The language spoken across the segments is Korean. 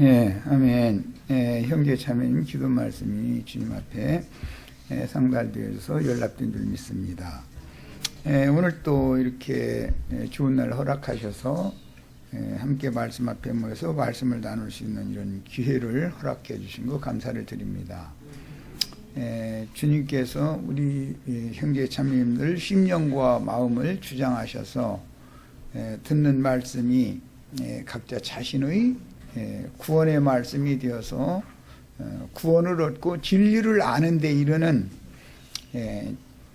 예, 아멘. 예, 형제 자매님 기도 말씀이 주님 앞에 상달되어서 연락된 줄 믿습니다. 오늘 또 이렇게 좋은 날 허락하셔서 함께 말씀 앞에 모여서 말씀을 나눌 수 있는 이런 기회를 허락해 주신 거 감사를 드립니다. 주님께서 우리 형제 자매님들 심령과 마음을 주장하셔서 듣는 말씀이 각자 자신의 구원의 말씀이 되어서 구원을 얻고 진리를 아는 데 이르는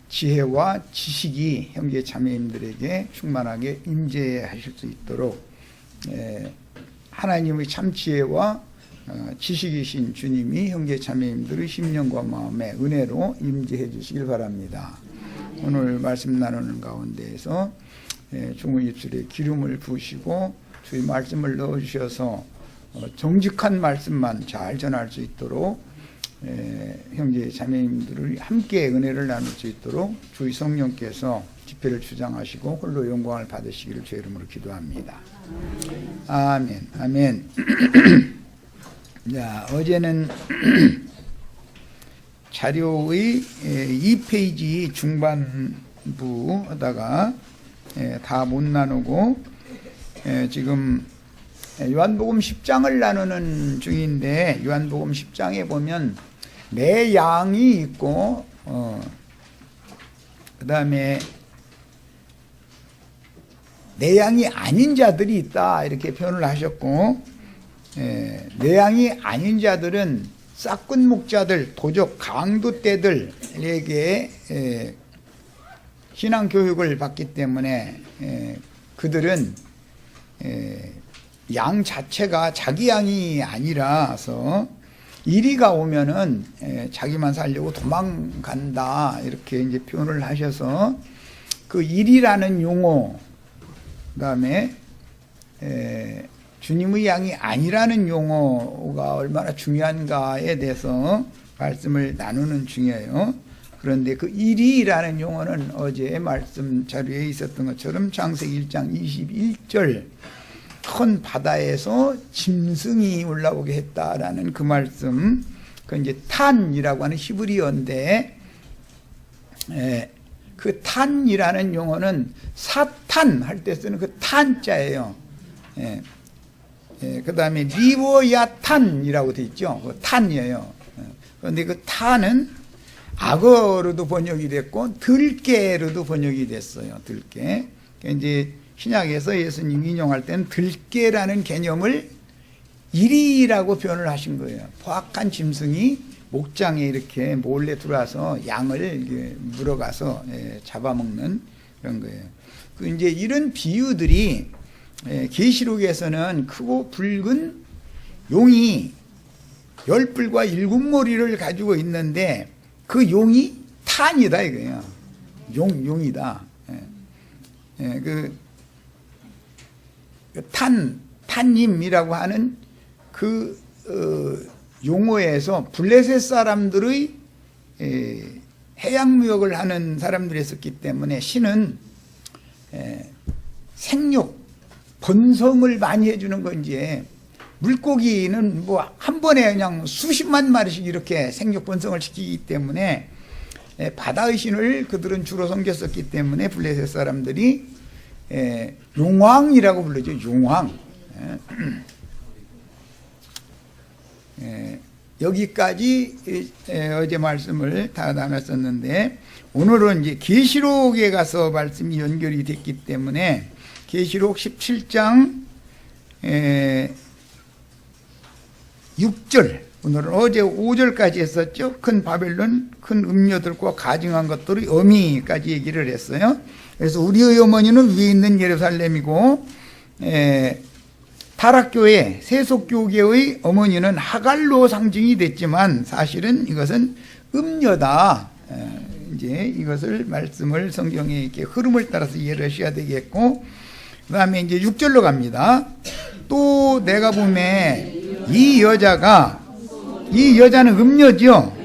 지혜와 지식이 형제 자매님들에게 충만하게 임재하실 수 있도록 하나님의 참 지혜와 지식이신 주님이 형제 자매님들의 심령과 마음에 은혜로 임재해 주시길 바랍니다. 오늘 말씀 나누는 가운데에서 종의 입술에 기름을 부으시고 주의 말씀을 넣어주셔서 정직한 말씀만 잘 전할 수 있도록 형제 자매님들을 함께 은혜를 나눌 수 있도록 주의 성령께서 집회를 주장하시고 홀로 영광을 받으시기를 주의 이름으로 기도합니다. 아멘. 아멘. 자, 어제는 자료의 2페이지 중반부 하다가 다 못 나누고 지금 요한복음 10장을 나누는 중인데, 요한복음 10장에 보면 내 양이 있고 그 다음에 내 양이 아닌 자들이 있다 이렇게 표현을 하셨고, 내 양이 아닌 자들은 싹군 목자들, 도적 강도떼들에게 신앙교육을 받기 때문에 그들은 양 자체가 자기 양이 아니라서 이리가 오면은 자기만 살려고 도망간다 이렇게 이제 표현을 하셔서 그 이리라는 용어, 그다음에 주님의 양이 아니라는 용어가 얼마나 중요한가에 대해서 말씀을 나누는 중이에요. 그런데 그 이리라는 용어는 어제 말씀 자료에 있었던 것처럼 창세기 1장 21절 큰 바다에서 짐승이 올라오게 했다라는 그 말씀, 그 이제 탄이라고 하는 히브리어인데, 그 탄이라는 용어는 사탄 할 때 쓰는 그 탄자예요. 그 다음에 리보야탄이라고 되어 있죠. 그 탄이에요. 그런데 그 탄은 악어로도 번역이 됐고 들깨로도 번역이 됐어요. 들깨. 이제 신약에서 예수님이 인용할 때는 들깨라는 개념을 이리라고 표현을 하신 거예요. 포악한 짐승이 목장에 이렇게 몰래 들어와서 양을 물어가서 잡아먹는 그런 거예요. 그 이제 이런 비유들이 계시록에서는 크고 붉은 용이 10뿔과 7머리를 가지고 있는데 그 용이 탄이다 이거예요. 용이다. 탄님이라고 하는 그 용어에서 블레셋 사람들의 해양무역을 하는 사람들이 있었기 때문에 신은 생육, 번성을 많이 해주는 건지, 물고기는 뭐 한 번에 그냥 수십만 마리씩 이렇게 생육 번성을 시키기 때문에 바다의 신을 그들은 주로 섬겼었기 때문에 블레셋 사람들이 용왕이라고 불러죠. 용왕. 여기까지 어제 말씀을 다 나눴었는데, 오늘은 이제 계시록에 가서 말씀이 연결이 됐기 때문에 계시록 17장 6절, 오늘은 어제 5절까지 했었죠. 큰 바벨론, 큰 음녀들과 가증한 것들의 어미까지 얘기를 했어요. 그래서 우리의 어머니는 위에 있는 예루살렘이고, 타락교회, 세속교계의 어머니는 하갈로 상징이 됐지만 사실은 이것은 음녀다. 이제 이것을 말씀을 성경에 이렇게 흐름을 따라서 이해를 하셔야 되겠고, 그 다음에 이제 6절로 갑니다. 또 내가 보매 이 여자는 음녀죠.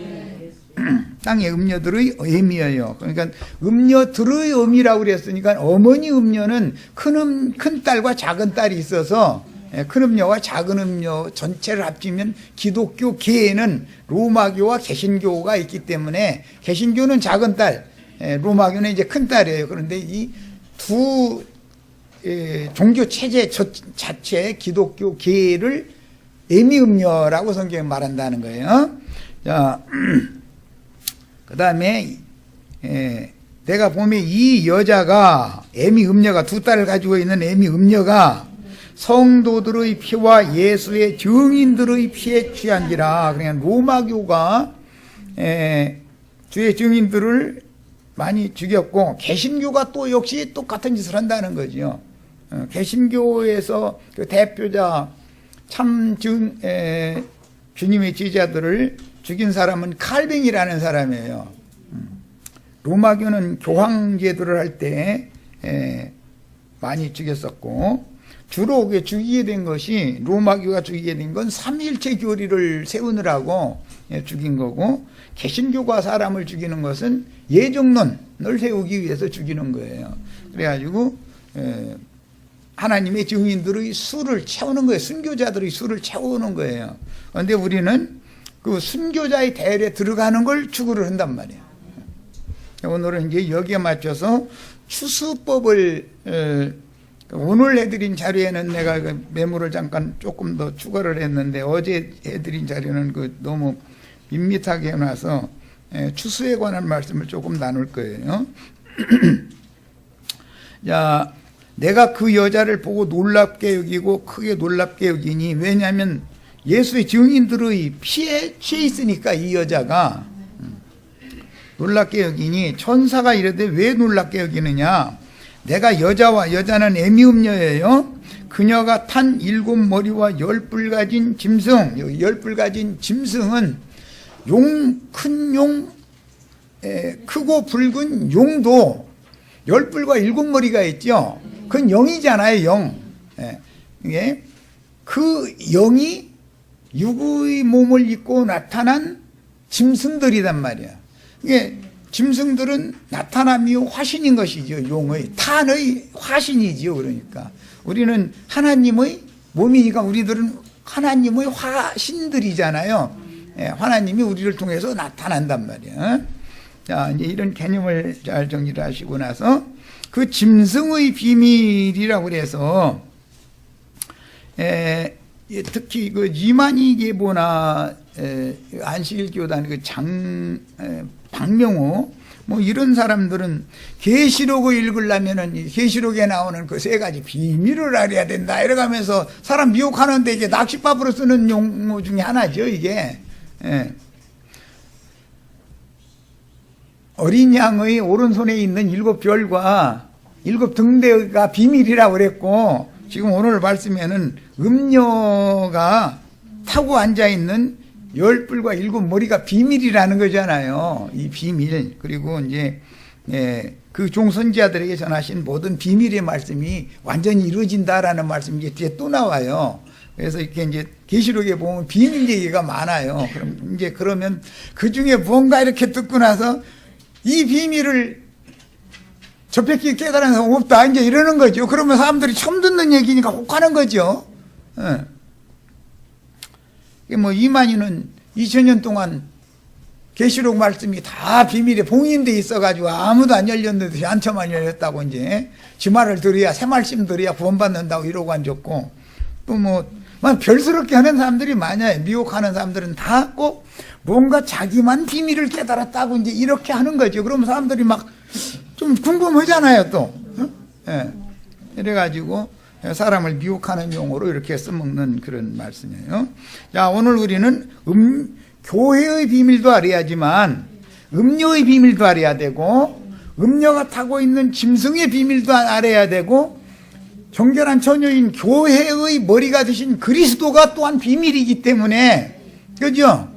땅의 음녀들의 어미예요. 그러니까 음녀들의 어미라고 그랬으니까 어머니 음녀는 큰 딸과 작은 딸이 있어서 큰 음녀와 작은 음녀 전체를 합치면 기독교 계에는 로마교와 개신교가 있기 때문에 개신교는 작은 딸, 로마교는 이제 큰 딸이에요. 그런데 이 두 종교 체제 자체 기독교 계를 애미음녀라고 성경에 말한다는 거예요. 자, 그 다음에 내가 보면 이 여자가 애미음녀가 두 딸을 가지고 있는 애미음녀가 성도들의 피와 예수의 증인들의 피에 취한지라. 그러니까 로마교가 주의 증인들을 많이 죽였고 개신교가 또 역시 똑같은 짓을 한다는 거죠. 개신교에서 그 대표자 주님의 제자들을 죽인 사람은 칼뱅이라는 사람이에요. 로마교는 교황제도를 할 때 많이 죽였었고, 주로 죽이게 된 것이, 로마교가 죽이게 된 건 삼위일체 교리를 세우느라고 죽인 거고, 개신교가 사람을 죽이는 것은 예정론을 세우기 위해서 죽이는 거예요. 그래가지고 하나님의 증인들의 수를 채우는 거예요. 순교자들의 수를 채우는 거예요. 그런데 우리는 그 순교자의 대열에 들어가는 걸 추구를 한단 말이에요. 오늘은 이제 여기에 맞춰서 추수법을 오늘 해드린 자료에는 내가 그 메모를 잠깐 조금 더 추가를 했는데, 어제 해드린 자료는 그 너무 밋밋하게 해놔서 추수에 관한 말씀을 조금 나눌 거예요. 자, 내가 그 여자를 보고 놀랍게 여기고 크게 놀랍게 여기니, 왜냐하면 예수의 증인들의 피에 취해 있으니까 이 여자가 놀랍게 여기니, 천사가 이르되 왜 놀랍게 여기느냐, 내가 여자는 애미음녀예요. 그녀가 탄 7머리와 10뿔 가진 짐승, 여기 10뿔 가진 짐승은 큰 용, 크고 붉은 용도 10뿔과 7머리가 있죠. 그건 영이잖아요, 영. 이게 그 영이 육의 몸을 입고 나타난 짐승들이란 말이야. 이게 짐승들은 나타남이 화신인 것이죠. 용의 탄의 화신이지요. 그러니까 우리는 하나님의 몸이니까 우리들은 하나님의 화신들이잖아요. 하나님이 우리를 통해서 나타난단 말이야. 자, 이제 이런 개념을 잘 정리를 하시고 나서 그 짐승의 비밀이라고 그래서 특히 그 이만희 계보나 안식일교단 그 박명호 뭐 이런 사람들은 계시록을 읽으려면은 계시록에 나오는 그 세 가지 비밀을 알아야 된다 이러가면서 사람 미혹하는데, 이게 낚싯밥으로 쓰는 용어 중에 하나죠, 이게. 어린 양의 오른손에 있는 7별과 7등대가 비밀이라고 그랬고, 지금 오늘 말씀에는 음녀가 타고 앉아있는 10뿔과 7머리가 비밀이라는 거잖아요. 이 비밀. 그리고 이제 그 종선지자들에게 전하신 모든 비밀의 말씀이 완전히 이루어진다라는 말씀이 이제 뒤에 또 나와요. 그래서 이렇게 이제 계시록에 보면 비밀 얘기가 많아요. 그럼 이제 그러면 그 중에 뭔가 이렇게 듣고 나서 이 비밀을 접했기 깨달은 사람 없다 이제 이러는 거죠. 그러면 사람들이 처음 듣는 얘기니까 혹하는 거죠. 뭐 이만희는 2000년 동안 계시록 말씀이 다 비밀에 봉인돼 있어가지고 아무도 안 열렸는데 한처만 열렸다고 이제 지 말을 들어야 새 말씀 들어야 구원받는다고 이러고 앉았고, 또 뭐 별스럽게 하는 사람들이 많아요. 미혹하는 사람들은 다 꼭 뭔가 자기만 비밀을 깨달았다고 이제 이렇게 하는 거죠. 그러면 사람들이 막 좀 궁금하잖아요, 또. 이래가지고 사람을 미혹하는 용어로 이렇게 써먹는 그런 말씀이에요. 자, 오늘 우리는 교회의 비밀도 알아야지만 음녀의 비밀도 알아야 되고, 음녀가 타고 있는 짐승의 비밀도 알아야 되고, 정결한 처녀인 교회의 머리가 되신 그리스도가 또한 비밀이기 때문에, 그죠?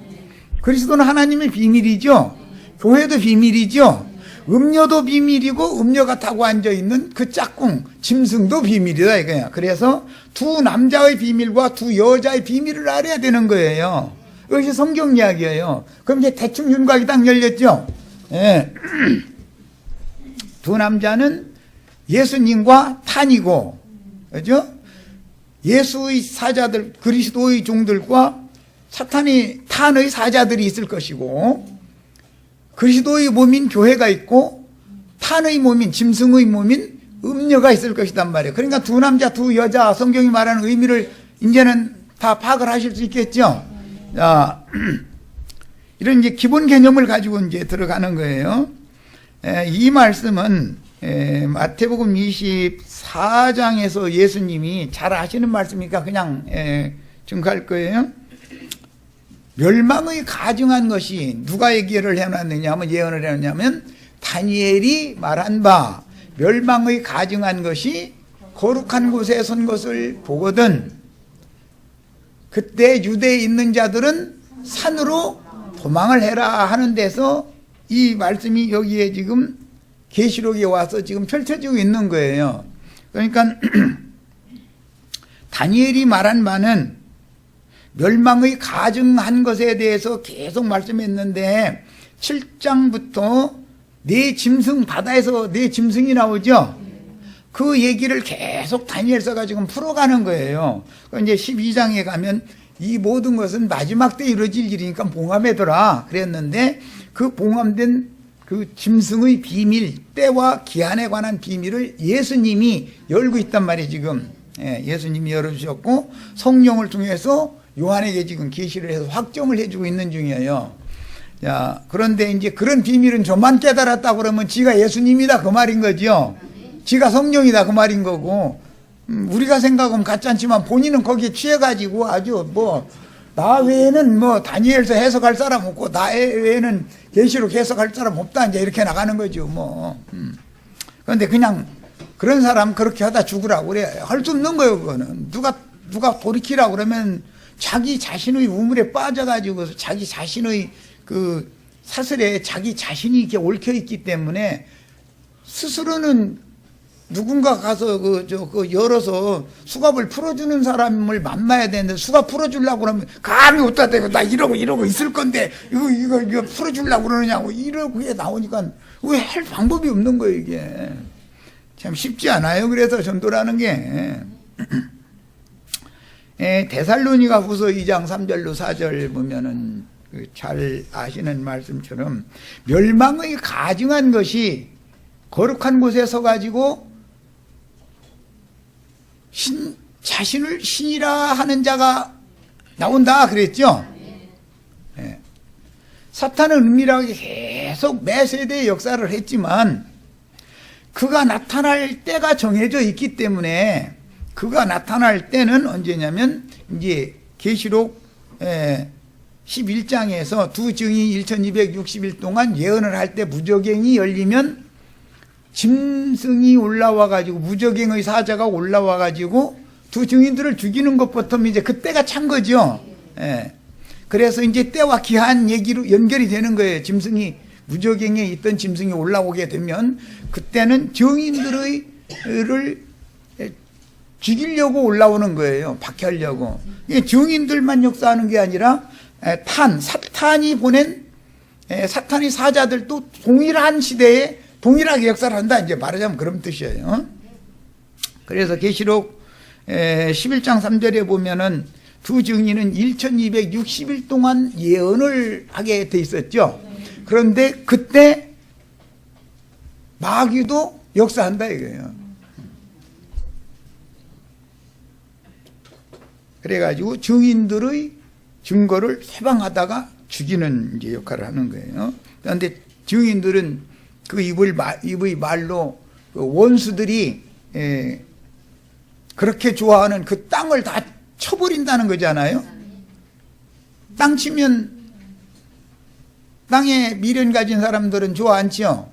그리스도는 하나님의 비밀이죠. 교회도 비밀이죠. 음녀도 비밀이고 음녀가 타고 앉아있는 그 짝꿍 짐승도 비밀이다 이거야. 그래서 두 남자의 비밀과 두 여자의 비밀을 알아야 되는 거예요. 이것이 성경 이야기예요. 그럼 이제 대충 윤곽이 딱 열렸죠. 두 남자는 예수님과 탄이고, 그죠? 예수의 사자들, 그리스도의 종들과 사탄이 탄의 사자들이 있을 것이고, 그리스도의 몸인 교회가 있고 탄의 몸인 짐승의 몸인 음녀가 있을 것이단 말이에요. 그러니까 두 남자 두 여자, 성경이 말하는 의미를 이제는 다 파악을 하실 수 있겠죠. 자, 이런 이제 기본 개념을 가지고 이제 들어가는 거예요. 이 말씀은 마태복음 24장에서 예수님이 잘 아시는 말씀이니까 그냥 증거할 거예요. 멸망의 가증한 것이 누가 얘기를 해놨느냐 하면, 예언을 해놨냐면 다니엘이 말한 바 멸망의 가증한 것이 거룩한 곳에 선 것을 보거든 그때 유대에 있는 자들은 산으로 도망을 해라 하는 데서 이 말씀이 여기에 지금 계시록에 와서 지금 펼쳐지고 있는 거예요. 그러니까 다니엘이 말한 바는 멸망의 가증한 것에 대해서 계속 말씀했는데 7장부터 네 짐승, 바다에서 네 짐승이 나오죠. 그 얘기를 계속 다니엘서가 지금 풀어가는 거예요. 이제 12장에 가면 이 모든 것은 마지막 때 이루어질 일이니까 봉함해둬라 그랬는데, 그 봉함된 그 짐승의 비밀, 때와 기한에 관한 비밀을 예수님이 열고 있단 말이에요. 지금 예수님이 열어주셨고 성령을 통해서 요한에게 지금 계시를 해서 확정을 해주고 있는 중이에요. 자, 그런데 이제 그런 비밀은 저만 깨달았다 그러면 지가 예수님이다 그 말인 거죠. 지가 성령이다 그 말인 거고, 우리가 생각하면 같지 않지만 본인은 거기에 취해가지고 아주 나 외에는 다니엘서 해석할 사람 없고 나 외에는 계시록 해석할 사람 없다 이제 이렇게 나가는 거죠. 그런데 그냥 그런 사람 그렇게 하다 죽으라고 그래. 할 수 없는 거예요. 그거는 누가 돌이키라고 그러면 자기 자신의 우물에 빠져가지고 자기 자신의 그 사슬에 자기 자신이 이렇게 얽혀 있기 때문에 스스로는 누군가 가서 열어서 수갑을 풀어주는 사람을 만나야 되는데, 수갑 풀어주려고 그러면 감이 어디다 대고 나 이러고 있을 건데 이거 풀어주려고 그러느냐고 이러고 나오니까 왜 할 방법이 없는 거예요. 이게 참 쉽지 않아요. 그래서 전도라는 게 데살로니가 후서 2장 3절로 4절 보면은 잘 아시는 말씀처럼 멸망의 가증한 것이 거룩한 곳에 서가지고 자신을 신이라 하는 자가 나온다 그랬죠. 사탄은 은밀하게 계속 매 세대의 역사를 했지만 그가 나타날 때가 정해져 있기 때문에, 그가 나타날 때는 언제냐면 이제 계시록 11장에서 두 증이 1260일 동안 예언을 할 때 무저갱이 열리면 짐승이 올라와 가지고, 무저갱의 사자가 올라와 가지고 두 증인들을 죽이는 것부터 이제 그때가 찬 거죠. 그래서 이제 때와 기한 얘기로 연결이 되는 거예요. 짐승이, 무저갱에 있던 짐승이 올라오게 되면 그때는 증인들을 죽이려고 올라오는 거예요. 박해하려고. 증인들만 역사하는 게 아니라 사탄이 보낸 사탄의 사자들도 동일한 시대에 동일하게 역사를 한다, 이제 말하자면 그런 뜻이에요. 그래서 계시록 11장 3절에 보면은 두 증인은 1260일 동안 예언을 하게 돼 있었죠. 그런데 그때 마귀도 역사한다 이거예요. 그래가지고 증인들의 증거를 해방하다가 죽이는 이제 역할을 하는 거예요. 그런데 증인들은 그 입의 말로 그 원수들이 그렇게 좋아하는 그 땅을 다 쳐버린다는 거잖아요. 땅 치면 땅에 미련 가진 사람들은 좋아 않죠.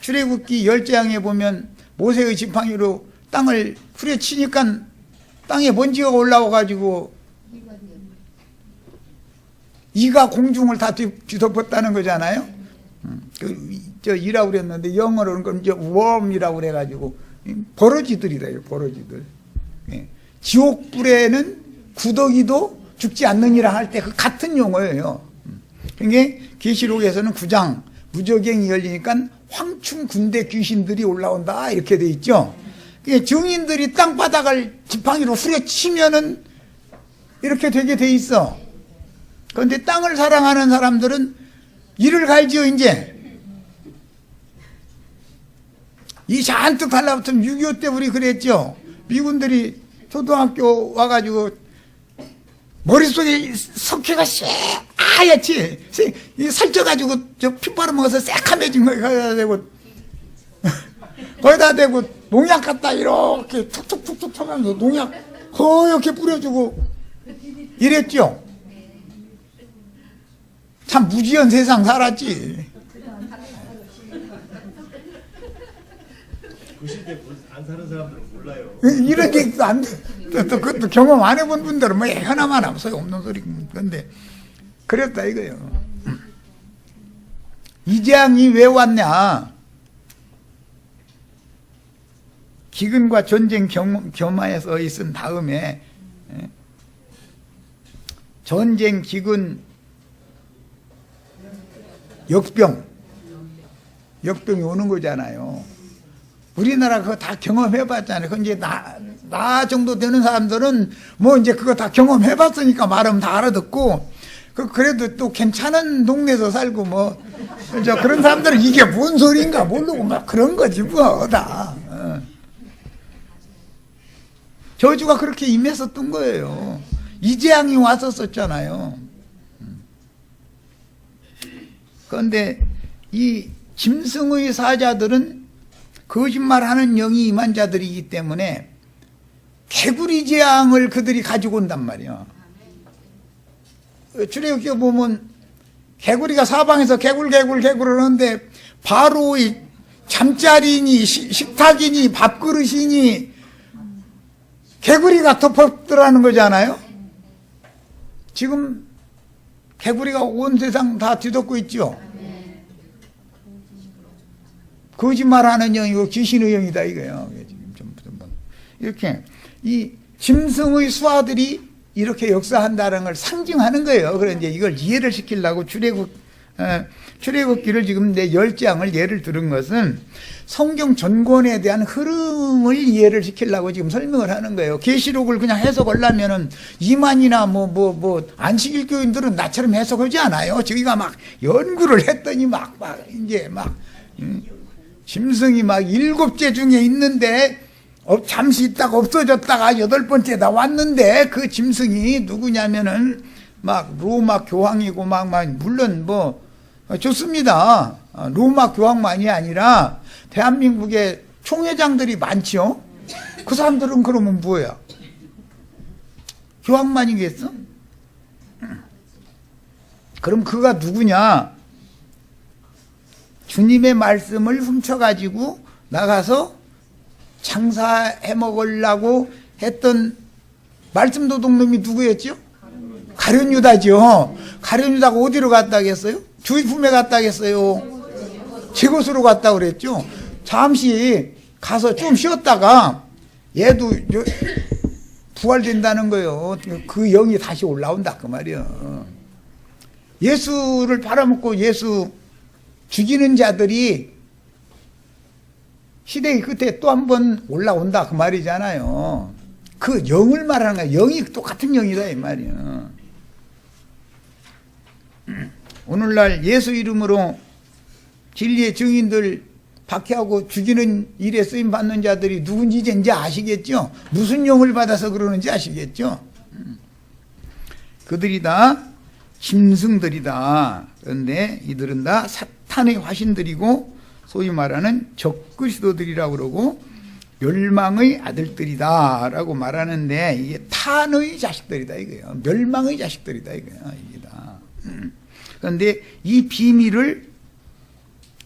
출애굽기 10장에 보면 모세의 지팡이로 땅을 후려치니까 땅에 먼지가 올라와가지고 이가 공중을 다 뒤덮었다는 거잖아요. 이라고 그랬는데 영어로는 그럼 이제 worm이라고 그래가지고 버러지들이다, 버러지들. 지옥불에는 구더기도 죽지 않느니라 할 때 그 같은 용어예요. 그러니까 계시록에서는 9장 무저갱이 열리니까 황충 군대 귀신들이 올라온다 이렇게 돼 있죠. 증인들이 땅바닥을 지팡이로 후려치면은 이렇게 되게 돼 있어. 그런데 땅을 사랑하는 사람들은 이를 갈지요. 이제 이 잔뜩 달라붙으면 6.25 때 우리 그랬죠. 미군들이 초등학교 와가지고 머릿속에 석회가 하얗지 살쪄가지고 저 핏바로 먹어서 새카매진 거 거기다 대고 거기다 대고 농약 갖다 이렇게 툭툭툭툭 쳐가면서 농약 허옇게 뿌려주고 이랬죠. 참 무지한 세상 살았지. 그 시대 안 사는 사람들은 몰라요. 이런 게 안 돼. 또 그것도 경험 안 해본 분들은 뭐 하나만 하면 소용없는 소리고. 근데 그랬다 이거예요. 이 재앙이 왜 왔냐? 기근과 전쟁 겸하여서 있은 다음에 전쟁, 기근, 역병이 오는 거잖아요. 우리나라 그거 다 경험해봤잖아요. 그 이제 나 정도 되는 사람들은 뭐 이제 그거 다 경험해봤으니까 말하면 다 알아듣고, 그래도 또 괜찮은 동네에서 살고 뭐, 그런 사람들은 이게 뭔 소리인가 모르고 막 그런 거지 뭐, 다. 저주가 그렇게 임했었던 거예요. 이 재앙이 왔었잖아요. 그런데 이 짐승의 사자들은 거짓말하는 영이 임한 자들이기 때문에 개구리 재앙을 그들이 가지고 온단 말이야. 출애굽기에 보면 개구리가 사방에서 개굴 하는데 바로 이 잠자리니 식탁이니 밥그릇이니 개구리가 덮었더라는 거잖아요. 지금 개구리가 온 세상 다 뒤덮고 있죠. 거짓말하는 영이고 귀신의 영이다 이거예요. 이렇게 이 짐승의 수하들이 이렇게 역사한다는 걸 상징하는 거예요. 그래서 이제 이걸 이해를 시키려고 출애굽기를 지금 내 10장을 예를 들은 것은 성경 전권에 대한 흐름을 이해를 시키려고 지금 설명을 하는 거예요. 계시록을 그냥 해석하려면은 이만이나 안식일 교인들은 나처럼 해석하지 않아요. 저희가 막 연구를 했더니 이제 짐승이 막 7째 중에 있는데 잠시 있다가 없어졌다가 8번째 나왔는데 그 짐승이 누구냐면은 막 로마 교황이고 물론 좋습니다. 로마 교황만이 아니라 대한민국에 총회장들이 많죠. 그 사람들은 그러면 뭐야? 교황만이겠어? 그럼 그가 누구냐? 주님의 말씀을 훔쳐가지고 나가서 장사해 먹으려고 했던 말씀 도둑놈이 누구였죠? 가룟유다죠. 가룟유다가 어디로 갔다겠어요? 주의 품에 갔다겠어요? 제 곳으로 갔다 그랬죠. 잠시 가서 좀 쉬었다가 얘도 부활된다는 거예요. 그 영이 다시 올라온다 그 말이에요. 예수를 팔아먹고 예수 죽이는 자들이 시대의 끝에 또 한 번 올라온다 그 말이잖아요. 그 영을 말하는 거야. 영이 똑같은 영이다 이 말이야. 오늘날 예수 이름으로 진리의 증인들 박해하고 죽이는 일에 쓰임 받는 자들이 누군지 이제 아시겠죠? 무슨 영을 받아서 그러는지 아시겠죠? 그들이 다 짐승들이다. 그런데 이들은 다 사탄의 화신들이고 소위 말하는 적그리스도들이라고 그러고 멸망의 아들들이다 라고 말하는데 이게 탄의 자식들이다 이거예요. 멸망의 자식들이다 이거예요. 이게 다. 그런데 이 비밀을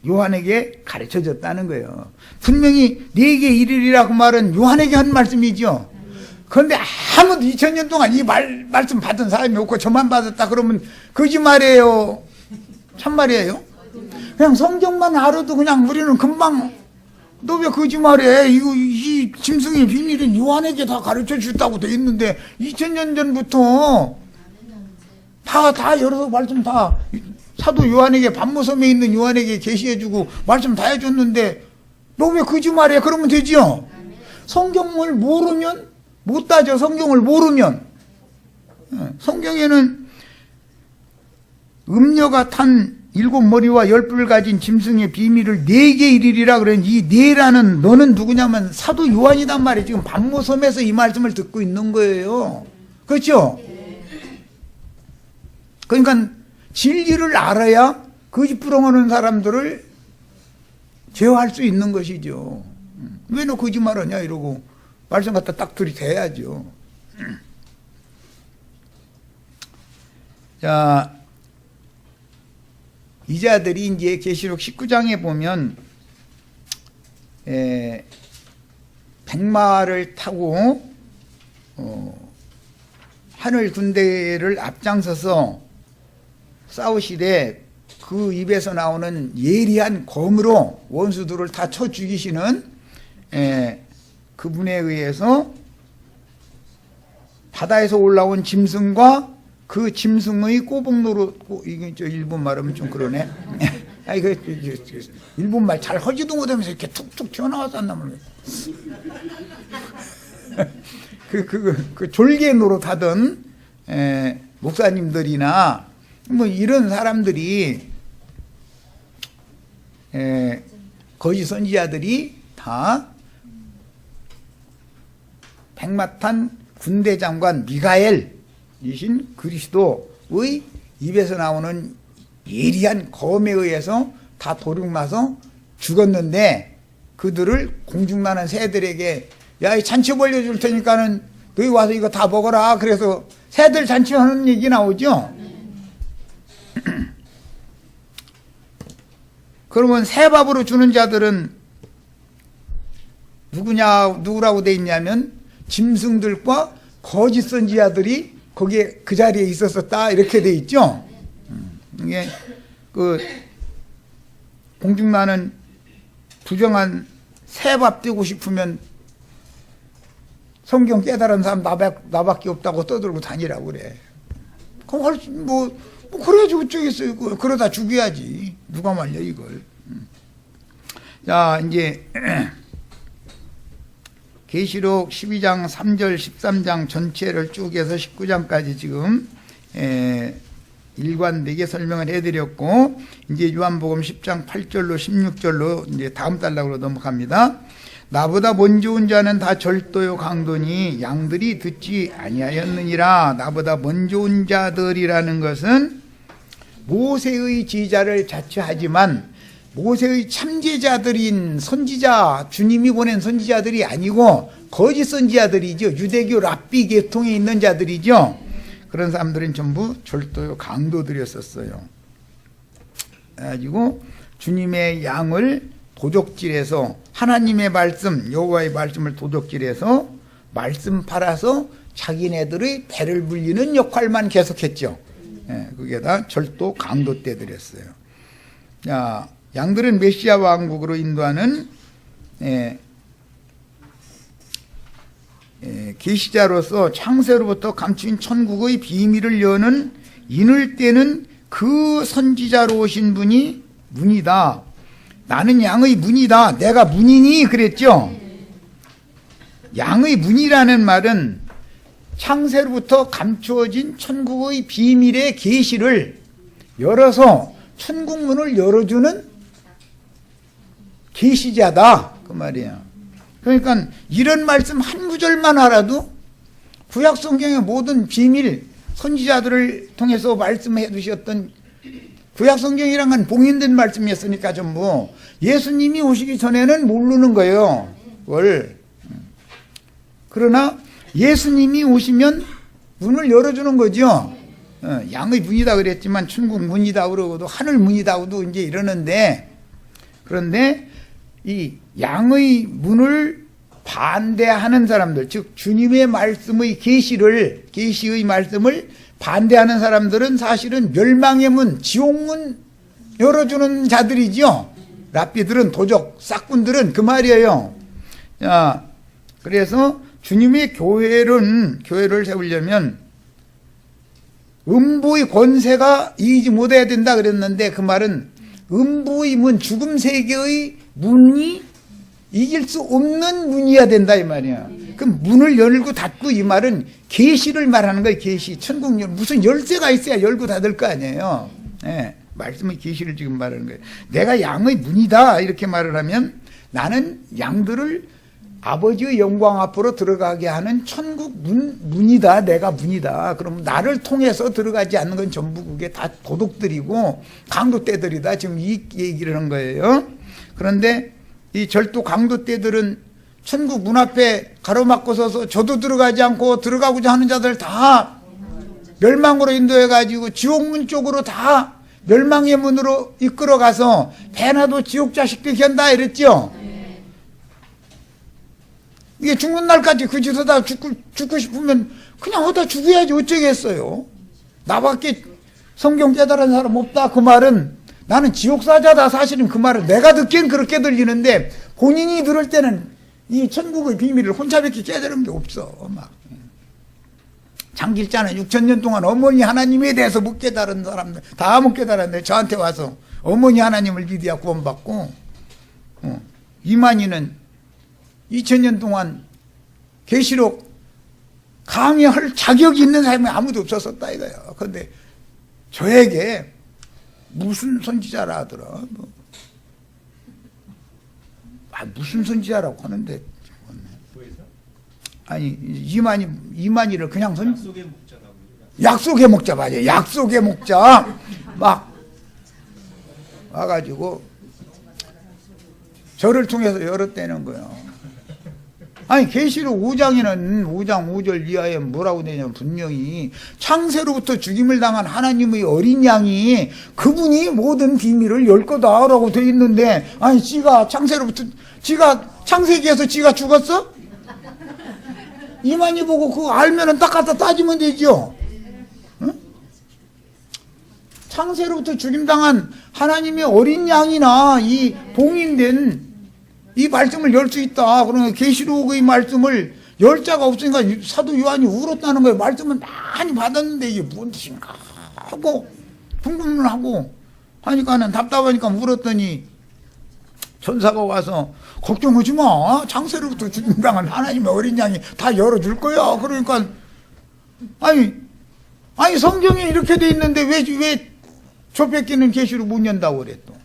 요한에게 가르쳐 줬다는 거예요. 분명히 네게 이르리라고 말은 요한에게 한 말씀이죠. 그런데 아무도 2000년 동안 이 말씀 받은 사람이 없고 저만 받았다 그러면 거짓말이에요? 참말이에요? 그냥 성경만 알아도 그냥 우리는 금방 너 왜 거짓말해? 이 짐승의 비밀은 요한에게 다 가르쳐 줬다고 돼 있는데 2000년 전부터 다 열어서 말씀 다 사도 요한에게 반모섬에 있는 요한에게 계시해주고 말씀 다 해줬는데 너 왜 거짓말해? 그러면 되지요. 성경을 모르면 못 따져. 성경을 모르면. 성경에는 음녀가 탄 7머리와 10뿔 가진 짐승의 비밀을 4개 이르리라 그러니 이 4라는 너는 누구냐면 사도 요한이단 말이에요. 지금 반모섬에서 이 말씀을 듣고 있는 거예요. 그렇죠? 그러니까 진리를 알아야 거짓 부렁하는 사람들을 제어할 수 있는 것이죠. 왜 너 거짓말하냐 이러고 말씀 갖다 딱 들이대야죠. 자, 이 자들이 이제 계시록 19장에 보면 백마를 타고 하늘 군대를 앞장서서 싸우시되 그 입에서 나오는 예리한 검으로 원수들을 다 쳐 죽이시는 그분에 의해서 바다에서 올라온 짐승과 그 짐승의 꼬북노릇, 이게 저 일본 말하면 좀 그러네. 아이, 일본 말 잘 하지도 못하면서 이렇게 툭툭 튀어나와서 안 나면. 그 졸개 노릇 하던, 목사님들이나, 뭐 이런 사람들이, 거짓 선지자들이 다 백마탄 군대장관 미가엘, 이신 그리스도의 입에서 나오는 예리한 검에 의해서 다 도륙나서 죽었는데 그들을 공중나는 새들에게 야, 이 잔치 벌려줄 테니까는 너희 와서 이거 다 먹어라. 그래서 새들 잔치하는 얘기 나오죠. 그러면 새밥으로 주는 자들은 누구라고 돼 있냐면 짐승들과 거짓 선지자들이 거기에 그 자리에 있었었다 이렇게 돼 있죠. 이게 그 공중나는 부정한 새밥 되고 싶으면 성경 깨달은 사람 나밖에 없다고 떠들고 다니라고 그래. 그럼 뭐 그래야지 어쩌겠어요. 그러다 죽여야지. 누가 말려 이걸. 자, 이제 계시록 12장 3절 13장 전체를 쭉 해서 19장까지 지금 일관되게 설명을 해드렸고, 이제 요한복음 10장 8절로 16절로 이제 다음 달락으로 넘어갑니다. 나보다 먼저 온 자는 다 절도요 강도니 양들이 듣지 아니하였느니라. 나보다 먼저 온 자들이라는 것은 모세의 제자를 자처하지만 모세의 참제자들인 선지자, 주님이 보낸 선지자들이 아니고 거짓 선지자들이죠. 유대교 랍비 계통에 있는 자들이죠. 그런 사람들은 전부 절도요 강도들이었었어요. 그래가지고 주님의 양을 도적질해서 하나님의 말씀, 여호와의 말씀을 도적질해서 말씀 팔아서 자기네들의 배를 불리는 역할만 계속했죠. 그게 다 절도 강도 때들이었어요. 자, 양들은 메시아 왕국으로 인도하는 계시자로서 창세로부터 감추인 천국의 비밀을 여는 인을 떼는 그 선지자로 오신 분이 문이다. 나는 양의 문이다. 내가 문이니 그랬죠. 양의 문이라는 말은 창세로부터 감추어진 천국의 비밀의 계시를 열어서 천국 문을 열어주는 계시자다 그 말이에요. 그러니까 이런 말씀 한 구절만 알아도 구약 성경의 모든 비밀 선지자들을 통해서 말씀해 주셨던 구약 성경이란 건 봉인된 말씀이었으니까 전부 예수님이 오시기 전에는 모르는 거예요. 그걸. 그러나 예수님이 오시면 문을 열어주는 거죠. 양의 문이다 그랬지만 천국 문이다 그러고도 하늘 문이다 그러고 이제 이러는데, 그런데 이 양의 문을 반대하는 사람들, 즉 주님의 말씀의 계시의 말씀을 반대하는 사람들은 사실은 멸망의 문, 지옥문 열어주는 자들이죠. 랍비들은, 도적, 싹군들은 그 말이에요. 자, 그래서 주님의 교회를 세우려면 음부의 권세가 이기지 못해야 된다 그랬는데, 그 말은 음부의 문, 죽음 세계의 문이 이길 수 없는 문이어야 된다 이 말이야. 그럼 문을 열고 닫고 이 말은 계시를 말하는 거예요. 계시. 천국 무슨 열쇠가 있어야 열고 닫을 거 아니에요. 예. 말씀의 계시를 지금 말하는 거예요. 내가 양의 문이다 이렇게 말을 하면 나는 양들을 아버지의 영광 앞으로 들어가게 하는 천국 문이다. 내가 문이다. 그럼 나를 통해서 들어가지 않는 건 전부 그게 다 도둑들이고 강도떼들이다. 지금 이 얘기를 한 거예요. 그런데 이 절도 강도떼들은 천국 문 앞에 가로막고 서서 저도 들어가지 않고 들어가고자 하는 자들 다 멸망으로 인도해가지고 지옥문 쪽으로 다 멸망의 문으로 이끌어가서 배나도 지옥 자식 되게 한다 이랬죠. 이게 죽는 날까지 그 짓 하다 죽고 싶으면 그냥 하다 죽어야지 어쩌겠어요. 나밖에 성경 깨달은 사람 없다 그 말은 나는 지옥사자다. 사실은 그 말을 내가 듣기엔 그렇게 들리는데 본인이 들을 때는 이 천국의 비밀을 혼자밖에 깨달은 게 없어. 막 장길자는 6,000년 동안 어머니 하나님에 대해서 못 깨달은 사람들 다 못 깨달았는데 저한테 와서 어머니 하나님을 믿어야 구원받고 이만희는 2,000년 동안 계시록 강의할 자격이 있는 사람이 아무도 없었다 이거예요. 그런데 저에게 무슨 선지자라 하더라. 무슨 선지자라고 하는데 아니 이만희를 그냥 약속의 목자라고. 약속의 목자 맞아요. 약속의 목자 막 와가지고 저를 통해서 열었다는 거예요. 아니 계시록 5장에는 5장 5절 이하에 뭐라고 되냐면 분명히 창세로부터 죽임을 당한 하나님의 어린 양이 그분이 모든 비밀을 열 거다라고 돼 있는데 아니 지가 창세기에서 지가 죽었어? 이만희 보고 그거 알면은 딱 갖다 따지면 되죠. 응? 창세로부터 죽임당한 하나님의 어린 양이나 이 봉인된 이 말씀을 열 수 있다. 그러면 계시록의 말씀을 열 자가 없으니까 사도 요한이 울었다는 거예요. 말씀을 많이 받았는데 이게 뭔 뜻인가 하고 궁금을 하고 하니까는 답답하니까 울었더니 천사가 와서 걱정하지 마. 창세로부터 죽임당한 하나님의 어린 양이 다 열어줄 거야. 그러니까 아니 성경에 이렇게 돼 있는데 왜 저 뺏기는 계시록 못 연다고 그래 또.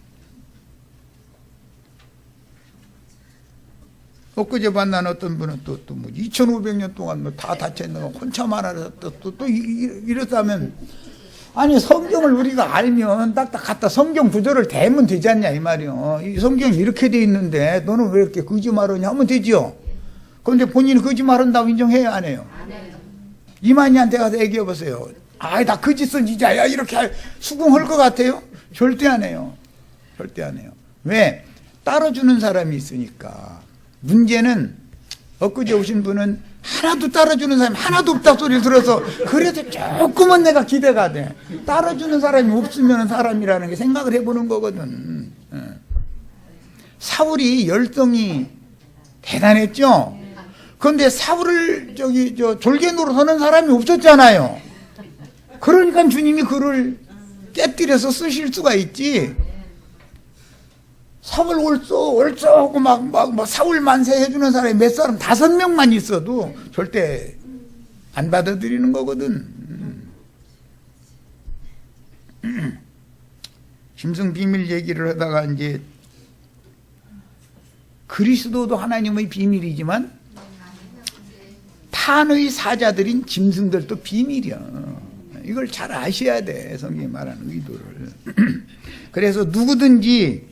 엊그제 만난 어떤 분은 또 2500년 동안 뭐 다 닫혀있는 거 혼자 말하러 또 이랬다면 아니 성경을 우리가 알면 딱딱 갖다 성경 구절을 대면 되지 않냐 이 말이요. 이 성경이 이렇게 돼 있는데 너는 왜 이렇게 거짓말하냐 하면 되죠. 그런데 본인이 거짓말한다고 인정해야 안 해요? 안 해요. 이만희한테 가서 얘기해 보세요. 아이 나 거짓 선지자야 이렇게 수긍할 것 같아요? 절대 안 해요. 절대 안 해요. 왜? 따라주는 사람이 있으니까. 문제는 엊그제 오신 분은 하나도 따라주는 사람이 하나도 없다 소리를 들어서 그래도 조금은 내가 기대가 돼. 따라주는 사람이 없으면 사람이라는 게 생각을 해보는 거거든. 사울이 열성이 대단했죠. 그런데 사울을 졸개 노릇하는 사람이 없었잖아요. 그러니까 주님이 그를 깨뜨려서 쓰실 수가 있지. 사울 옳소 하고 막 사울 만세 해주는 사람이 몇 사람 5명만 있어도 절대 안 받아들이는 거거든. 짐승 비밀 얘기를 하다가 이제 그리스도도 하나님의 비밀이지만 탄의 사자들인 짐승들도 비밀이야. 이걸 잘 아셔야 돼. 성경이 말하는 의도를. 그래서 누구든지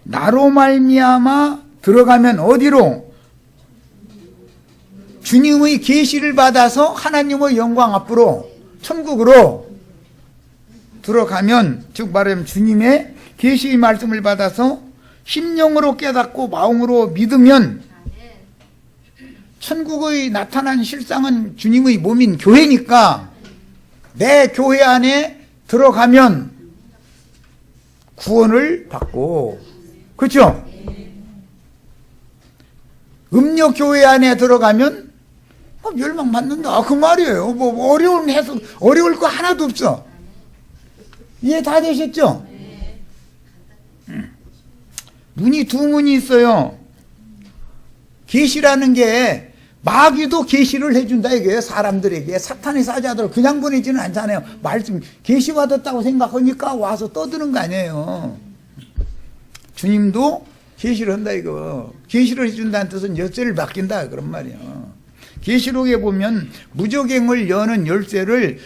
나로 말미암아 들어가면 어디로? 주님의 계시를 받아서 하나님의 영광 앞으로 천국으로 들어가면, 즉 말하면 주님의 계시의 말씀을 받아서 심령으로 깨닫고 마음으로 믿으면 천국의 나타난 실상은 주님의 몸인 교회니까 내 교회 안에 들어가면 구원을 받고, 그렇죠? 음력 교회 안에 들어가면 멸망 받는다 그 말이에요. 뭐 어려운 해석, 어려울 거 하나도 없어. 이해 다 되셨죠? 문이 두 문이 있어요. 계시라는 게 마귀도 계시를 해준다 이거예요. 사람들에게. 사탄의 사자들 그냥 보내지는 않잖아요. 말씀 계시 받았다고 생각하니까 와서 떠드는 거 아니에요. 주님도 계시를 한다 이거. 계시를 해준다는 뜻은 열쇠를 맡긴다 그런 말이에요. 계시록에 보면 무저갱을 여는 열쇠를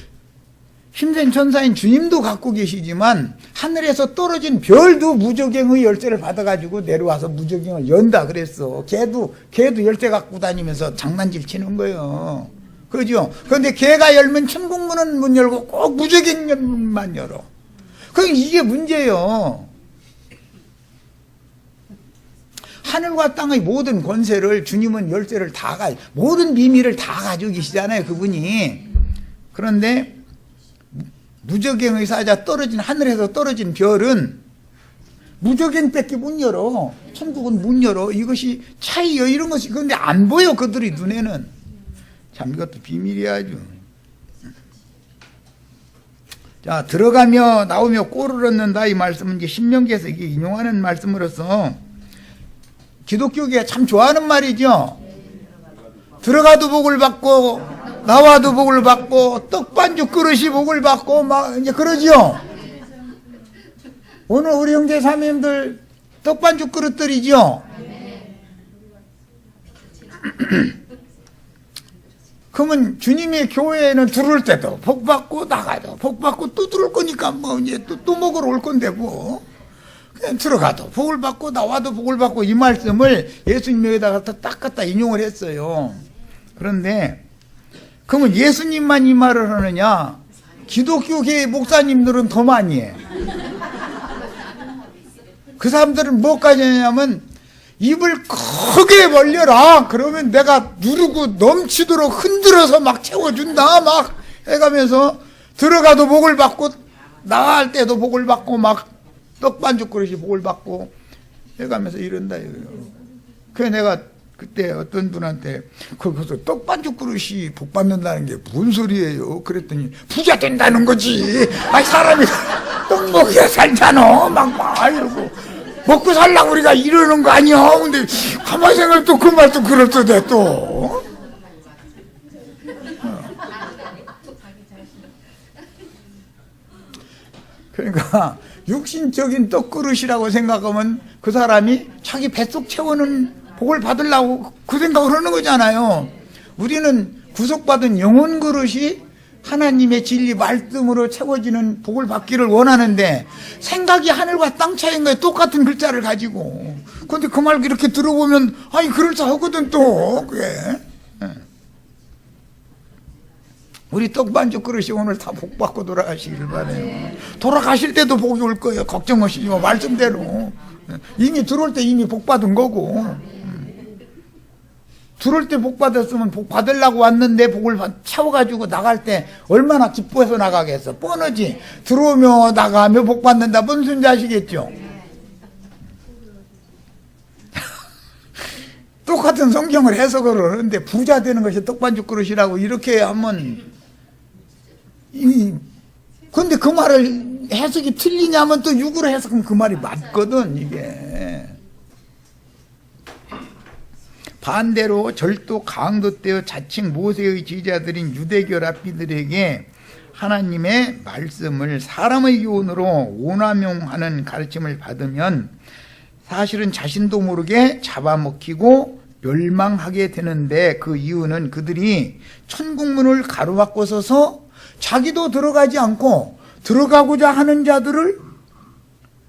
힘센 천사인 주님도 갖고 계시지만 하늘에서 떨어진 별도 무저갱의 열쇠를 받아가지고 내려와서 무저갱을 연다 그랬어. 걔도 열쇠 갖고 다니면서 장난질 치는 거예요. 그죠? 그런데 걔가 열면 천국문은 문 열고 꼭 무저갱만 열어. 그럼 이게 문제예요. 하늘과 땅의 모든 권세를 주님은 열쇠를 모든 비밀을 다 가지고 계시잖아요, 그분이. 그런데 무저갱의 사자 하늘에서 떨어진 별은 무저갱밖에 못 열어. 천국은 못 열어. 이것이 차이요, 이런 것이. 그런데 안 보여, 그들이 눈에는. 참, 이것도 비밀이야, 아주. 자, 들어가며 나오며 꼴을 얻는다. 이 말씀은 이제 신명기에서 이게 인용하는 말씀으로서 기독교계가 참 좋아하는 말이죠. 들어가도 복을 받고, 나와도 복을 받고, 떡반죽 그릇이 복을 받고, 막, 이제 그러지요. 오늘 우리 형제 자매님들 떡반죽 그릇들이죠. 그러면 주님의 교회에는 들어올 때도 복 받고, 나가도 복 받고, 또 들어올 거니까 뭐, 이제 또 먹으러 올 건데 뭐. 그냥 들어가도 복을 받고, 나와도 복을 받고, 이 말씀을 예수님에다가 딱 갖다 인용을 했어요. 그런데, 그러면 예수님만 이 말을 하느냐? 기독교계 목사님들은 더 많이 해. 그 사람들은 뭐까지 하냐면 입을 크게 벌려라. 그러면 내가 누르고 넘치도록 흔들어서 막 채워준다. 막 해가면서 들어가도 복을 받고 나갈 때도 복을 받고 막 떡반죽 그릇이 복을 받고 해가면서 이런다. 그래 내가 그때 어떤 분한테 거기서 떡반죽 그릇이 복 받는다는 게 무슨 소리예요? 그랬더니 부자 된다는 거지. 아니 사람이 떡 먹여야 살잖아. 막 이러고 먹고 살라고 우리가 이러는 거 아니야. 근데 가만히 생각해 또 그 말도 그럴듯해 또. 그러니까 육신적인 떡 그릇이라고 생각하면 그 사람이 자기 뱃속 채우는 복을 받으려고 그 생각을 하는 거잖아요. 우리는 구속받은 영혼 그릇이 하나님의 진리 말씀으로 채워지는 복을 받기를 원하는데 생각이 하늘과 땅 차이인 거예요. 똑같은 글자를 가지고. 그런데 그 말 이렇게 들어보면 아니 그럴싸하거든 또 그게. 우리 떡반죽 그릇이 오늘 다 복 받고 돌아가시길 바라요. 돌아가실 때도 복이 올 거예요. 걱정하시지 마. 말씀대로. 이미 들어올 때 이미 복 받은 거고. 들어올 때 복 받았으면 복 받으려고 왔는데 복을 채워가지고 나갈 때 얼마나 기뻐해서 나가겠어. 뻔하지. 들어오며 나가며 복 받는다. 뭔 소리인지 아시겠죠? 똑같은 성경을 해석을 하는데 부자 되는 것이 떡반죽 그릇이라고 이렇게 하면 근데 그 말을 해석이 틀리냐면 또 육으로 해석하면 그 말이 맞거든 이게. 반대로 절도 강도되어 자칭 모세의 지지자들인 유대교 랍비들에게 하나님의 말씀을 사람의 교훈으로 오남용하는 가르침을 받으면 사실은 자신도 모르게 잡아먹히고 멸망하게 되는데 그 이유는 그들이 천국문을 가로막고 서서 자기도 들어가지 않고 들어가고자 하는 자들을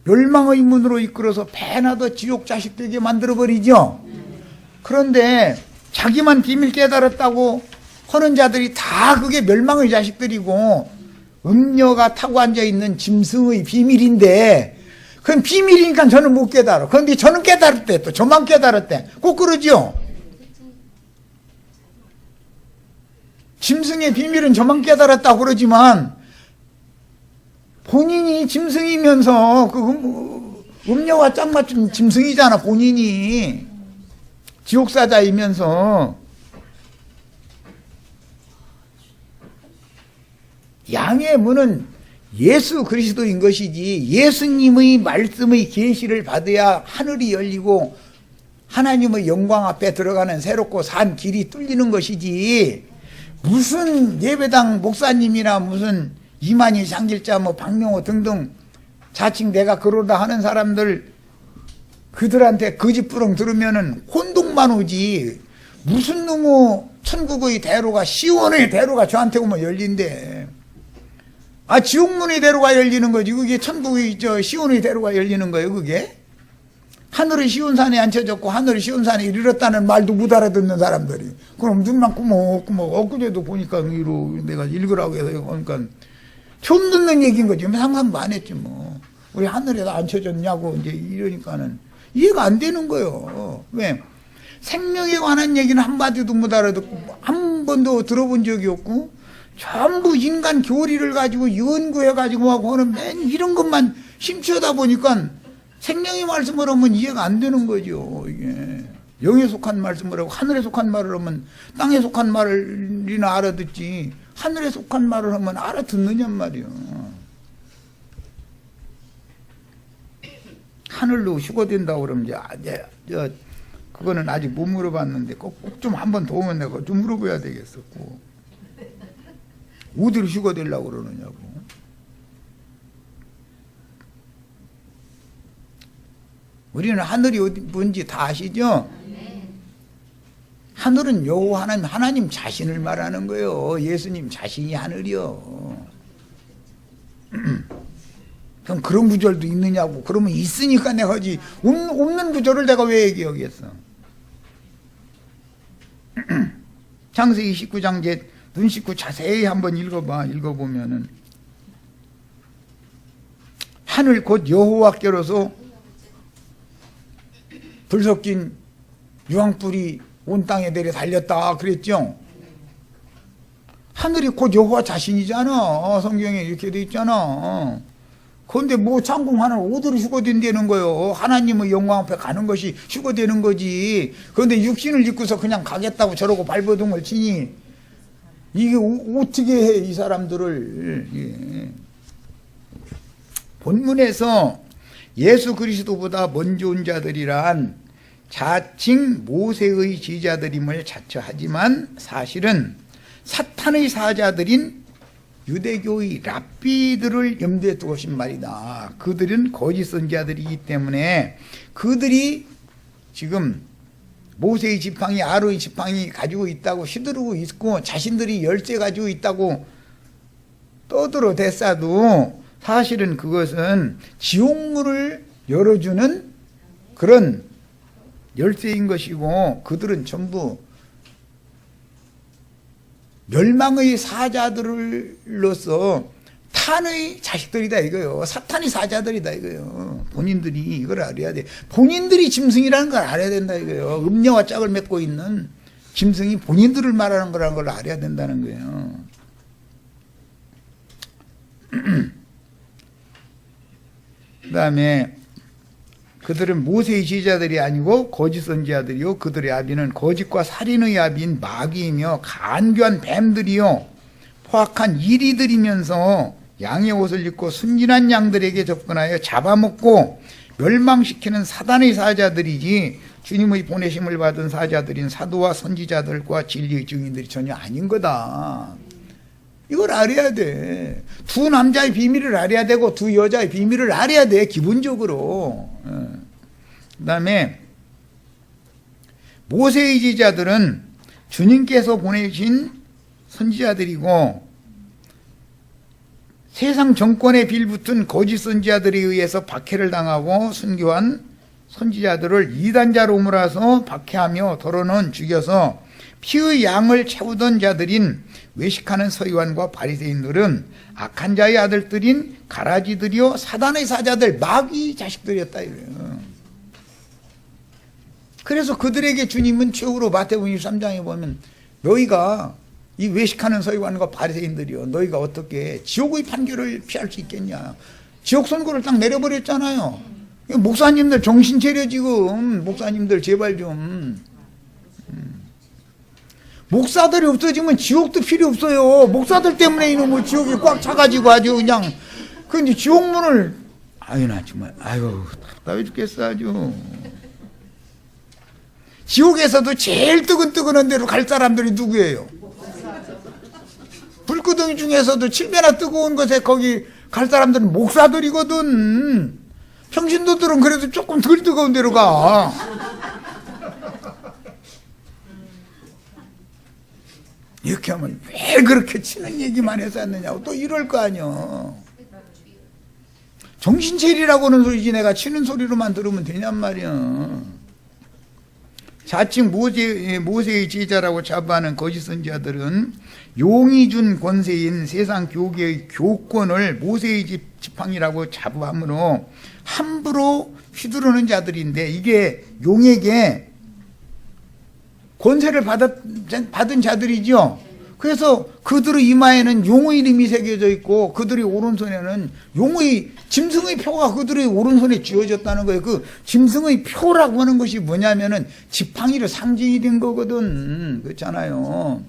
멸망의 문으로 이끌어서 배나 더 지옥 자식 되게 만들어버리죠. 그런데 자기만 비밀 깨달았다고 하는 자들이 다 그게 멸망의 자식들이고 음녀가 타고 앉아있는 짐승의 비밀인데 그건 비밀이니까 저는 못 깨달아. 그런데 저는 깨달았대. 또 저만 깨달았대. 꼭 그러죠. 짐승의 비밀은 저만 깨달았다고 그러지만 본인이 짐승이면서 그 음녀와 짝 맞춘 짐승이잖아. 본인이 지옥사자이면서 양의 문은 예수 그리스도인 것이지 예수님의 말씀의 계시를 받아야 하늘이 열리고 하나님의 영광 앞에 들어가는 새롭고 산 길이 뚫리는 것이지, 무슨 예배당 목사님이나 무슨 이만희 장길자 뭐 박명호 등등 자칭 내가 그러다 하는 사람들, 그들한테 거짓부렁 들으면은 혼동만 오지, 무슨 놈의 천국의 대로가, 시온의 대로가 저한테 오면 열린대. 아, 지옥문의 대로가 열리는 거지. 그게 천국의 시온의 대로가 열리는 거예요, 그게? 하늘의 시온산에 앉혀졌고 하늘의 시온산에 이르렀다는 말도 못 알아듣는 사람들이. 그럼 눈만 꾸벅꾸벅, 엊그제도 보니까 위로 내가 읽으라고 해서, 그러니까 처음 듣는 얘기인 거지. 상상도 안 했지 뭐. 우리 하늘에다 앉혀졌냐고 이제 이러니까는 이해가 안 되는 거예요. 왜? 생명에 관한 얘기는 한마디도 못 알아듣고 한 번도 들어본 적이 없고, 전부 인간 교리를 가지고 연구해 가지고 하고 하는 맨 이런 것만 심취하다 보니까 생명의 말씀을 하면 이해가 안 되는 거죠. 이게 영에 속한 말씀을 하고 하늘에 속한 말을 하면 땅에 속한 말이나 알아듣지, 하늘에 속한 말을 하면 알아듣느냔 말이요. 하늘로 휴거된다고 그러면 이제 그거는 아직 못 물어봤는데 꼭 좀 한번 더 오면 내가 좀 물어봐야 되겠었고, 어디로 휴거되려고 그러느냐고. 우리는 하늘이 어디 뭔지 다 아시죠? 하늘은 여호와 하나님 자신을 말하는 거예요. 예수님 자신이 하늘이요. 그럼 그런 구절도 있느냐고. 그러면 있으니까 내가 하지, 없는 구절을 내가 왜 얘기하겠어. 창세기 19장 이제 눈 씻고 자세히 한번 읽어보면은, 하늘 곧 여호와께로서 불 섞인 유황불이 온 땅에 내려 달렸다 그랬죠. 하늘이 곧 여호와 자신이잖아. 성경에 이렇게 돼 있잖아. 그런데 뭐 창공 하늘 어디로 휴거된다는 거요? 하나님의 영광 앞에 가는 것이 휴거되는 거지. 그런데 육신을 입고서 그냥 가겠다고 저러고 발버둥을 치니 이게 어떻게 해, 이 사람들을. 예. 본문에서 예수 그리스도보다 먼저 온 자들이란 자칭 모세의 지자들임을 자처하지만 사실은 사탄의 사자들인 유대교의 랍비들을 염두에 두고 신 말이다. 그들은 거짓 선지자들이기 때문에 그들이 지금 모세의 지팡이, 아론의 지팡이 가지고 있다고 시들고 있고 자신들이 열쇠 가지고 있다고 떠들어 댔어도 사실은 그것은 지옥문을 열어주는 그런 열쇠인 것이고, 그들은 전부 멸망의 사자들로서 탄의 자식들이다 이거요. 사탄의 사자들이다 이거요. 본인들이 이걸 알아야 돼. 본인들이 짐승이라는 걸 알아야 된다 이거요. 음녀와 짝을 맺고 있는 짐승이 본인들을 말하는 거라는 걸 알아야 된다는 거예요. 그 다음에 그들은 모세의 지자들이 아니고 거짓 선지자들이요, 그들의 아비는 거짓과 살인의 아비인 마귀이며 간교한 뱀들이요 포악한 이리들이면서 양의 옷을 입고 순진한 양들에게 접근하여 잡아먹고 멸망시키는 사단의 사자들이지 주님의 보내심을 받은 사자들인 사도와 선지자들과 진리의 증인들이 전혀 아닌 거다. 이걸 알아야 돼. 두 남자의 비밀을 알아야 되고 두 여자의 비밀을 알아야 돼, 기본적으로. 그 다음에 모세의 지자들은 주님께서 보내신 선지자들이고 세상 정권에 빌붙은 거짓 선지자들에 의해서 박해를 당하고 순교한 선지자들을 이단자로 몰아서 박해하며 더러는 죽여서 피의 양을 채우던 자들인 외식하는 서기관과 바리새인들은 악한 자의 아들들인 가라지들이요 사단의 사자들, 마귀 자식들이었다 이래요. 그래서 그들에게 주님은 최후로 마태복음 23장에 보면 너희가 이 외식하는 서기관과 바리새인들이요 너희가 어떻게 지옥의 판결을 피할 수 있겠냐. 지옥 선고를 딱 내려버렸잖아요. 목사님들 정신 차려 지금. 목사님들 제발 좀. 목사들이 없어지면 지옥도 필요 없어요. 목사들 때문에 이놈의 지옥이 꽉 차가지고 아주 그냥. 근데 지옥문을, 아유, 나 정말, 아유, 답답해 죽겠어, 아주. 지옥에서도 제일 뜨끈뜨끈한 데로 갈 사람들이 누구예요? 불구덩이 중에서도 7배나 뜨거운 곳에 거기 갈 사람들은 목사들이거든. 평신도들은 그래도 조금 덜 뜨거운 데로 가. 이렇게 하면 왜 그렇게 치는 얘기만 해서 했느냐고 또 이럴 거 아니야. 정신체리라고 하는 소리지 내가 치는 소리로만 들으면 되냔 말이야. 자칭 모세의 제자라고 자부하는 거짓 선지자들은 용이 준 권세인 세상 교계의 교권을 모세의 지팡이라고 자부함으로 함부로 휘두르는 자들인데, 이게 용에게 권세를 받은 자들이죠. 그래서 그들의 이마에는 용의 이름이 새겨져 있고 그들의 오른손에는 용의 짐승의 표가 그들의 오른손에 쥐어졌다는 거예요. 그 짐승의 표라고 하는 것이 뭐냐면은 지팡이로 상징이 된 거거든. 그렇잖아요.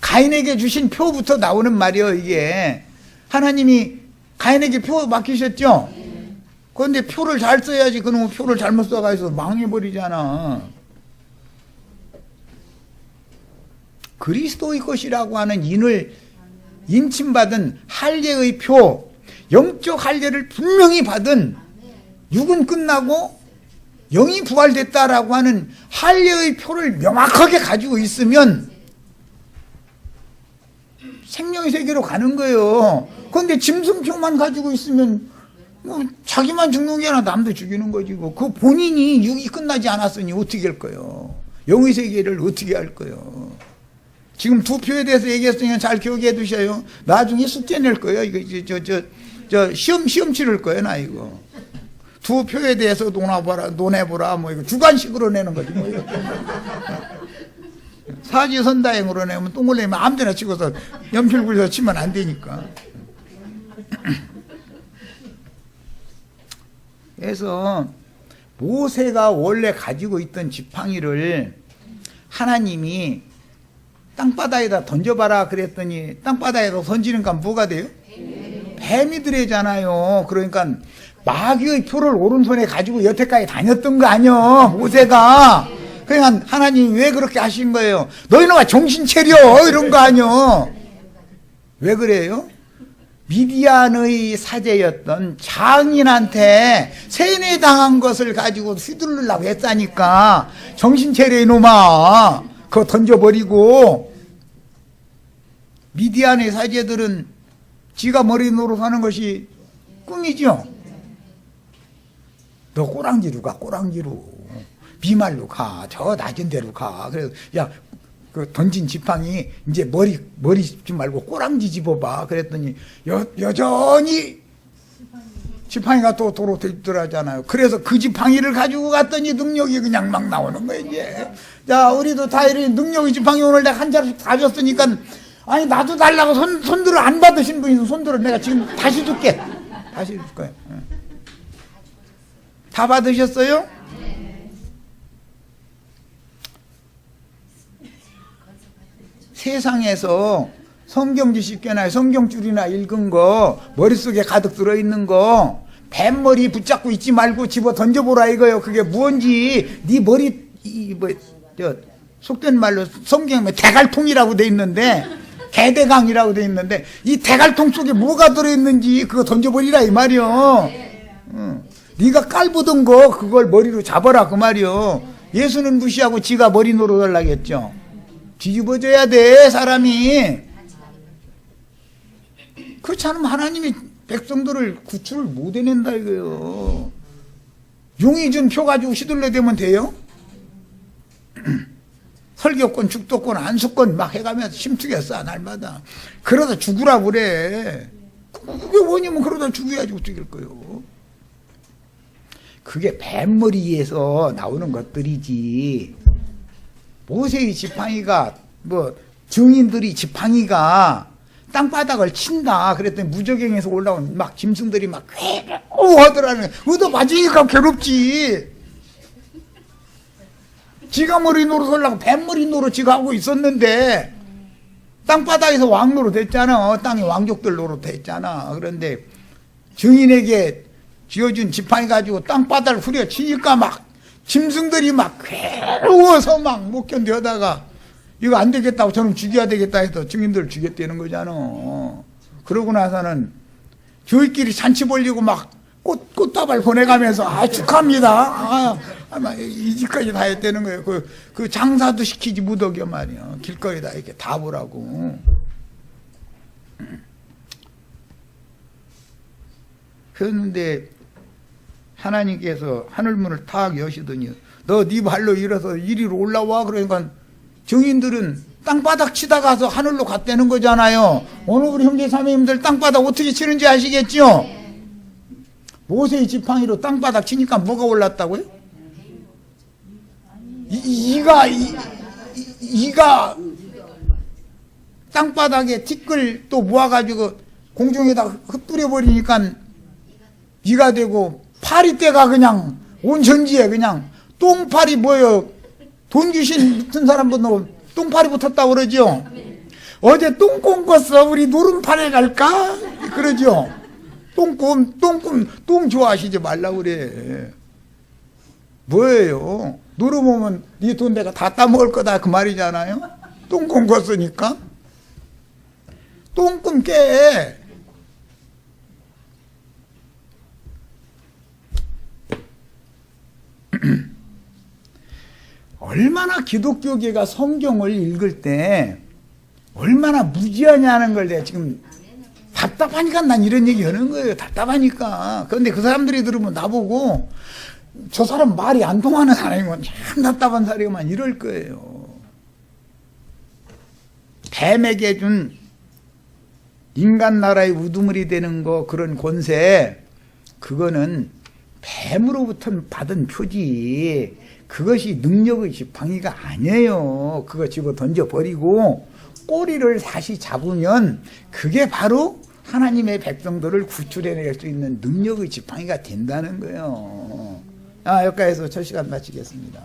가인에게 주신 표부터 나오는 말이에요. 이게 하나님이 가인에게 표 맡기셨죠. 그런데 표를 잘 써야지. 그놈의 표를 잘못 써가지고 망해버리잖아. 그리스도의 것이라고 하는 인을 인침받은 할례의 표, 영적 할례를 분명히 받은, 육은 끝나고 영이 부활됐다라고 하는 할례의 표를 명확하게 가지고 있으면 생명의 세계로 가는 거예요. 그런데 짐승표만 가지고 있으면 뭐 자기만 죽는 게 아니라 남도 죽이는 거지. 그 본인이 육이 끝나지 않았으니 어떻게 할 거예요? 영의 세계를 어떻게 할 거예요? 지금 두 표에 대해서 얘기했으니까 잘 기억해 두셔요. 나중에 숙제 낼 거예요. 이거 시험 치를 거예요. 나 이거 두 표에 대해서 논해보라. 뭐 이거 주관식으로 내는 거지. 뭐 이거 사지선다행으로 내면 동글내면 아무데나 찍어서 연필 굴려서 치면 안 되니까. 그래서 모세가 원래 가지고 있던 지팡이를 하나님이 땅바닥에다 던져봐라 그랬더니 땅바닥에다 던지니까 뭐가 돼요? 뱀이 들어잖아요. 그러니까 마귀의 표를 오른손에 가지고 여태까지 다녔던 거 아니요, 모세가. 그러니까 하나님이 왜 그렇게 하신 거예요? 너희는 정신 차려 이런 거 아니요. 왜 그래요? 미디안의 사제였던 장인한테 세뇌당한 것을 가지고 휘두르려고 했다니까. 정신 차려 이놈아. 그거 던져버리고. 미디안의 사제들은 지가 머리 노릇하는 것이 꿈이죠. 너 꼬랑지로 가, 꼬랑지로. 비말로 가, 저 낮은 데로 가. 그래서 야, 그 던진 지팡이 이제 머리 짚지 말고 꼬랑지 집어봐. 그랬더니 여전히 지팡이가 또 도로 들더라잖아요. 그래서 그 지팡이를 가지고 갔더니 능력이 그냥 막 나오는 거예요. 이제 자, 우리도 다 이런 능력의 지팡이 오늘 내가 한 자씩 다 줬으니까, 아니 나도 달라고 손들어 안 받으신 분이 손들어. 내가 지금 다시 줄게. 다시 줄 거예요. 다 받으셨어요? 세상에서 성경 지식계나 성경줄이나 읽은 거, 머릿속에 가득 들어있는 거 뱀머리 붙잡고 있지 말고 집어 던져보라 이거예요. 그게 뭔지 네 머리 속된 말로 성경에 대갈통이라고 돼 있는데, 개대강이라고 돼 있는데, 이 대갈통 속에 뭐가 들어있는지 그거 던져버리라 이 말이요. 네가 깔보던 거 그걸 머리로 잡아라 그 말이요. 예수는 무시하고 지가 머리 노릇하려고 했죠. 뒤집어져야 돼 사람이. 그렇지 않으면 하나님이 백성들을 구출을 못 해낸다 이거예요. 용이 준 표 가지고 휘둘러대면 돼요? 설교권, 축도권, 안수권 막 해가면서 심투겠어 날마다. 그러다 죽으라 그래. 그게 뭐냐면 그러다 죽여야지 어떻게 할 거예요. 그게 뱀머리에서 나오는 것들이지. 모세의 지팡이가 뭐 증인들이 지팡이가 땅바닥을 친다 그랬더니 무저갱에서 올라온 막 짐승들이 막 괴로워 하더라는 거야. 얻어 맞으니까 괴롭지. 지가 머리 노릇하려고 뱀머리 노릇 지가 하고 있었는데 땅바닥에서 왕 노릇 했잖아. 땅의 왕족들 노릇 했잖아. 그런데 증인에게 쥐어준 지팡이 가지고 땅바닥을 후려치니까 막 짐승들이 막 괴로워서 막 못 견뎌하다가 이거 안 되겠다고 저는 죽여야 되겠다 해서 증인들을 죽였다는 거잖아. 그러고 나서는 저희끼리 잔치 벌리고 막 꽃다발 보내가면서 축하합니다. 막 이 집까지 다 했다는 거예요. 그 장사도 시키지 무덕여 말이야. 길거리에다 이렇게 다 보라고. 그런데 하나님께서 하늘문을 탁 여시더니 너 네 발로 일어서 이리로 올라와. 그러니까 증인들은 땅바닥 치다 가서 하늘로 갔다는 거잖아요. 오늘 우리 형제 자매님들 땅바닥 어떻게 치는지 아시겠죠? 모세의 지팡이로 땅바닥 치니까 뭐가 올랐다고요? 이가 땅바닥에 티끌 또 모아가지고 공중에다 흩뿌려 버리니까 이가 되고 파리떼가 그냥 온 전지에 그냥 똥파리 뭐요? 돈 주신 같은 사람도 똥파리 붙었다고 그러죠? 어제 똥꿈 꿨어. 우리 노름판에 갈까? 그러죠? 똥 좋아하시지 말라고 그래. 뭐예요? 노름 오면 네 돈 내가 다 따먹을 거다 그 말이잖아요? 똥꿈 꿨으니까. 똥꿈 깨. 얼마나 기독교계가 성경을 읽을 때 얼마나 무지하냐는 걸 내가 지금 답답하니까 난 이런 얘기 하는 거예요. 답답하니까. 그런데 그 사람들이 들으면 나보고 저 사람 말이 안 통하는 사람이면 참 답답한 사람이만 이럴 거예요. 뱀에게 준 인간 나라의 우두머리 되는 거 그런 권세 그거는 뱀으로부터 받은 표지 그것이 능력의 지팡이가 아니에요. 그거 집어 던져버리고 꼬리를 다시 잡으면 그게 바로 하나님의 백성들을 구출해낼 수 있는 능력의 지팡이가 된다는 거예요. 여기까지서 첫 시간 마치겠습니다.